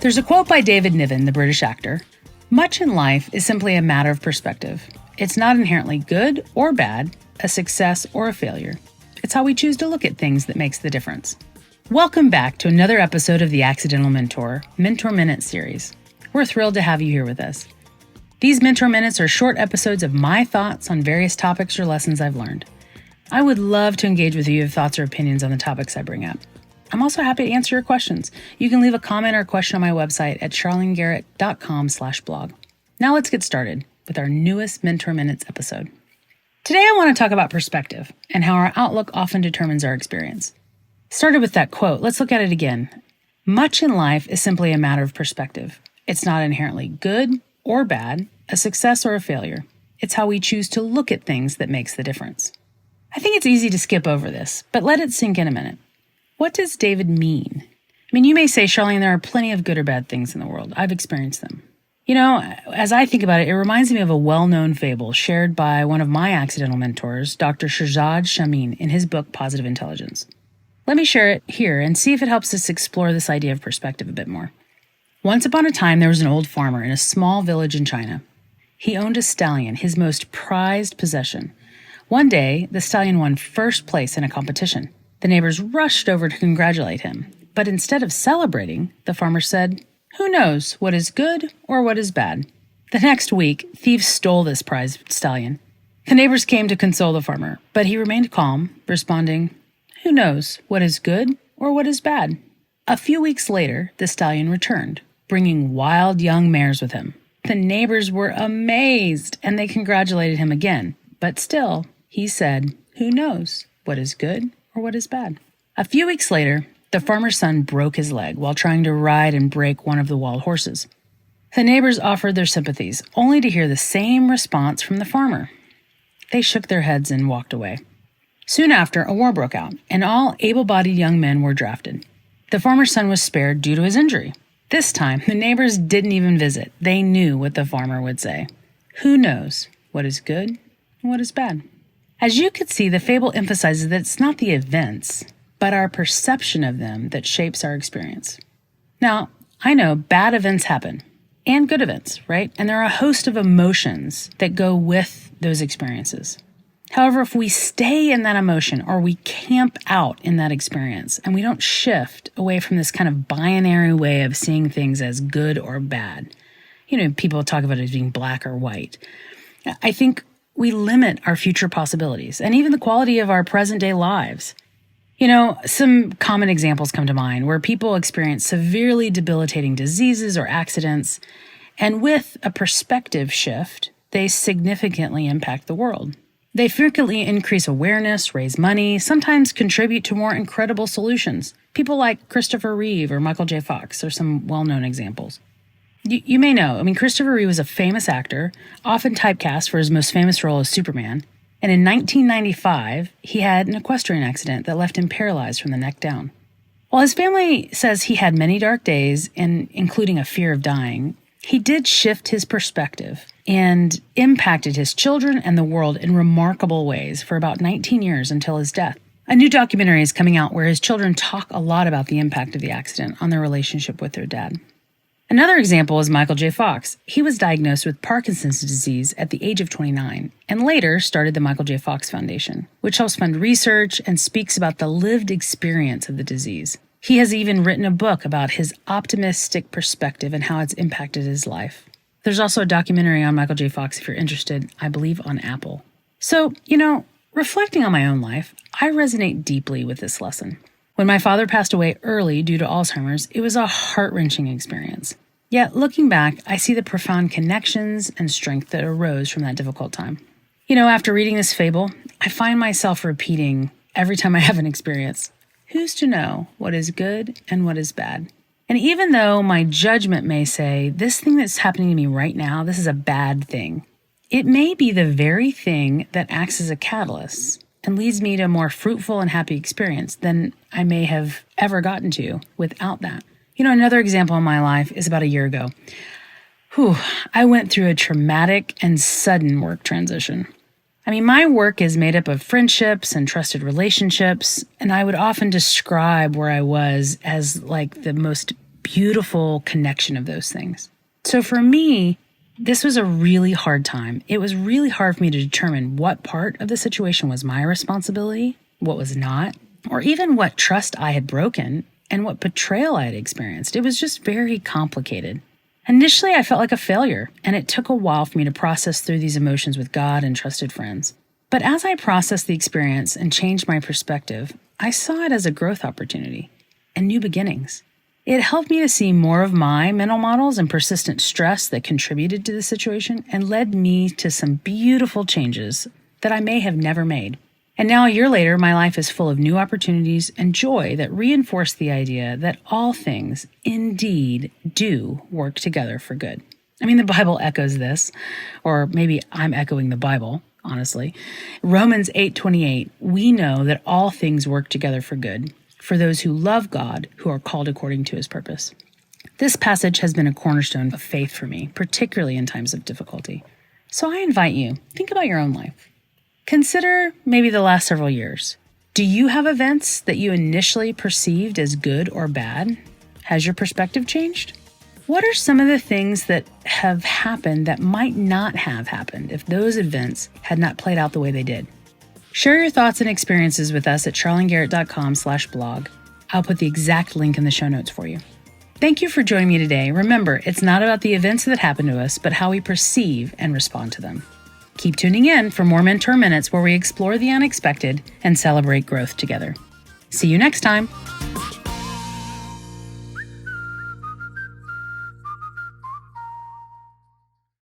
There's a quote by David Niven, the British actor. Much in life is simply a matter of perspective. It's not inherently good or bad, a success or a failure. It's how we choose to look at things that makes the difference. Welcome back to another episode of the Accidental Mentor, Mentor Minute series. We're thrilled to have you here with us. These Mentor Minutes are short episodes of my thoughts on various topics or lessons I've learned. I would love to engage with you with thoughts or opinions on the topics I bring up. I'm also happy to answer your questions. You can leave a comment or a question on my website at charlenegarrett.com/blog. Now let's get started with our newest Mentor Minutes episode. Today I want to talk about perspective and how our outlook often determines our experience. Started with that quote, let's look at it again. Much in life is simply a matter of perspective. It's not inherently good or bad, a success or a failure. It's how we choose to look at things that makes the difference. I think it's easy to skip over this, but let it sink in a minute. What does David mean? You may say, Charlene, there are plenty of good or bad things in the world. I've experienced them. As I think about it, it reminds me of a well-known fable shared by one of my accidental mentors, Dr. Shirzad Chamine, in his book, Positive Intelligence. Let me share it here and see if it helps us explore this idea of perspective a bit more. Once upon a time, there was an old farmer in a small village in China. He owned a stallion, his most prized possession. One day, the stallion won first place in a competition. The neighbors rushed over to congratulate him, but instead of celebrating, the farmer said, "Who knows what is good or what is bad?" The next week, thieves stole this prized stallion. The neighbors came to console the farmer, but he remained calm, responding, "Who knows what is good or what is bad?" A few weeks later, the stallion returned, bringing wild young mares with him. The neighbors were amazed, and they congratulated him again, but still, he said, "Who knows what is good or what is bad?" A few weeks later, the farmer's son broke his leg while trying to ride and break one of the wild horses. The neighbors offered their sympathies, only to hear the same response from the farmer. They shook their heads and walked away. Soon after, a war broke out, and all able-bodied young men were drafted. The farmer's son was spared due to his injury. This time, the neighbors didn't even visit. They knew what the farmer would say. Who knows what is good and what is bad? As you could see, the fable emphasizes that it's not the events, but our perception of them that shapes our experience. Now, I know bad events happen, and good events, right? And there are a host of emotions that go with those experiences. However, if we stay in that emotion or we camp out in that experience and we don't shift away from this kind of binary way of seeing things as good or bad, people talk about it as being black or white. I think we limit our future possibilities and even the quality of our present day lives. Some common examples come to mind where people experience severely debilitating diseases or accidents, and with a perspective shift, they significantly impact the world. They frequently increase awareness, raise money, sometimes contribute to more incredible solutions. People like Christopher Reeve or Michael J. Fox are some well-known examples. You may know, Christopher Reeve was a famous actor, often typecast for his most famous role as Superman, and in 1995, he had an equestrian accident that left him paralyzed from the neck down. While his family says he had many dark days, including a fear of dying, he did shift his perspective and impacted his children and the world in remarkable ways for about 19 years until his death. A new documentary is coming out where his children talk a lot about the impact of the accident on their relationship with their dad. Another example is Michael J. Fox. He was diagnosed with Parkinson's disease at the age of 29 and later started the Michael J. Fox Foundation, which helps fund research and speaks about the lived experience of the disease. He has even written a book about his optimistic perspective and how it's impacted his life. There's also a documentary on Michael J. Fox if you're interested, I believe on Apple. So, reflecting on my own life, I resonate deeply with this lesson. When my father passed away early due to Alzheimer's, it was a heart-wrenching experience. Yet, looking back, I see the profound connections and strength that arose from that difficult time. After reading this fable, I find myself repeating every time I have an experience, who's to know what is good and what is bad? And even though my judgment may say, this thing that's happening to me right now, this is a bad thing, it may be the very thing that acts as a catalyst and leads me to a more fruitful and happy experience than I may have ever gotten to without that. Another example in my life is about a year ago. I went through a traumatic and sudden work transition. My work is made up of friendships and trusted relationships, and I would often describe where I was as like the most beautiful connection of those things. So for me, this was a really hard time. It was really hard for me to determine what part of the situation was my responsibility, what was not, or even what trust I had broken and what betrayal I had experienced. It was just very complicated. Initially, I felt like a failure, and it took a while for me to process through these emotions with God and trusted friends. But as I processed the experience and changed my perspective, I saw it as a growth opportunity and new beginnings. It helped me to see more of my mental models and persistent stress that contributed to the situation and led me to some beautiful changes that I may have never made. And now, a year later, my life is full of new opportunities and joy that reinforce the idea that all things indeed do work together for good. I mean, the Bible echoes this, or maybe I'm echoing the Bible, honestly. Romans 8:28, we know that all things work together for good, for those who love God, who are called according to his purpose. This passage has been a cornerstone of faith for me, particularly in times of difficulty. So I invite you, think about your own life. Consider maybe the last several years. Do you have events that you initially perceived as good or bad? Has your perspective changed? What are some of the things that have happened that might not have happened if those events had not played out the way they did? Share your thoughts and experiences with us at charlenegarrett.com/blog. I'll put the exact link in the show notes for you. Thank you for joining me today. Remember, it's not about the events that happen to us, but how we perceive and respond to them. Keep tuning in for more Mentor Minutes where we explore the unexpected and celebrate growth together. See you next time.